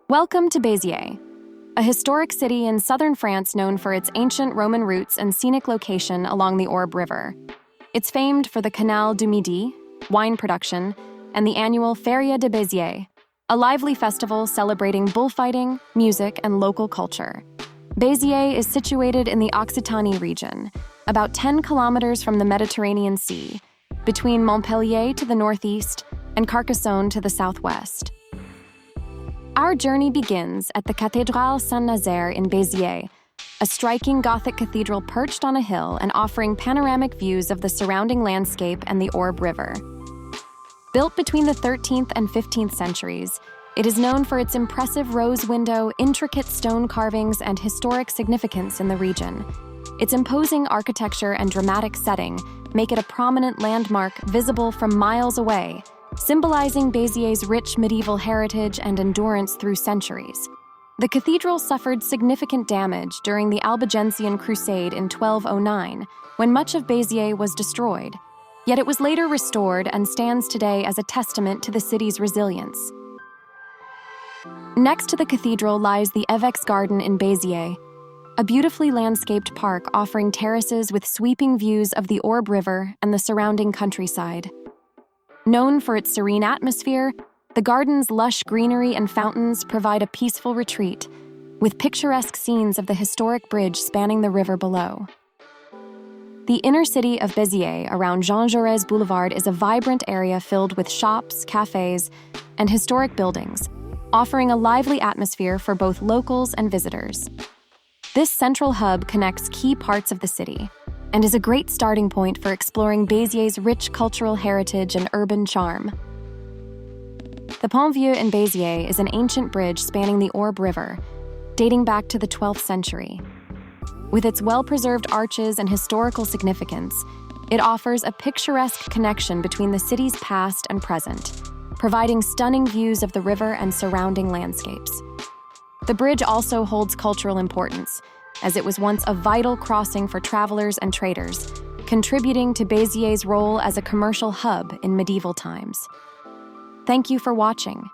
Welcome to Béziers, a historic city in southern France known for its ancient Roman roots and scenic location along the Orbe River. It's famed for the Canal du Midi, wine production, and the annual Feria de Béziers, a lively festival celebrating bullfighting, music, and local culture. Béziers is situated in the Occitanie region, about 10 kilometers from the Mediterranean Sea, between Montpellier to the northeast and Carcassonne to the southwest. Our journey begins at the Cathédrale Saint-Nazaire in Béziers, a striking Gothic cathedral perched on a hill and offering panoramic views of the surrounding landscape and the Orbe River. Built between the 13th and 15th centuries, it is known for its impressive rose window, intricate stone carvings, and historic significance in the region. Its imposing architecture and dramatic setting make it a prominent landmark visible from miles away, symbolizing Béziers' rich medieval heritage and endurance through centuries. The cathedral suffered significant damage during the Albigensian Crusade in 1209, when much of Béziers was destroyed. Yet it was later restored and stands today as a testament to the city's resilience. Next to the cathedral lies the Éveques Garden in Béziers, a beautifully landscaped park offering terraces with sweeping views of the Orbe River and the surrounding countryside. Known for its serene atmosphere, the garden's lush greenery and fountains provide a peaceful retreat, with picturesque scenes of the historic bridge spanning the river below. The inner city of Béziers around Jean Jaurès Boulevard is a vibrant area filled with shops, cafes, and historic buildings, offering a lively atmosphere for both locals and visitors. This central hub connects key parts of the city and is a great starting point for exploring Béziers' rich cultural heritage and urban charm. The Pont Vieux in Béziers is an ancient bridge spanning the Orbe River, dating back to the 12th century. With its well-preserved arches and historical significance, it offers a picturesque connection between the city's past and present, providing stunning views of the river and surrounding landscapes. The bridge also holds cultural importance, as it was once a vital crossing for travelers and traders, contributing to Béziers' role as a commercial hub in medieval times. Thank you for watching.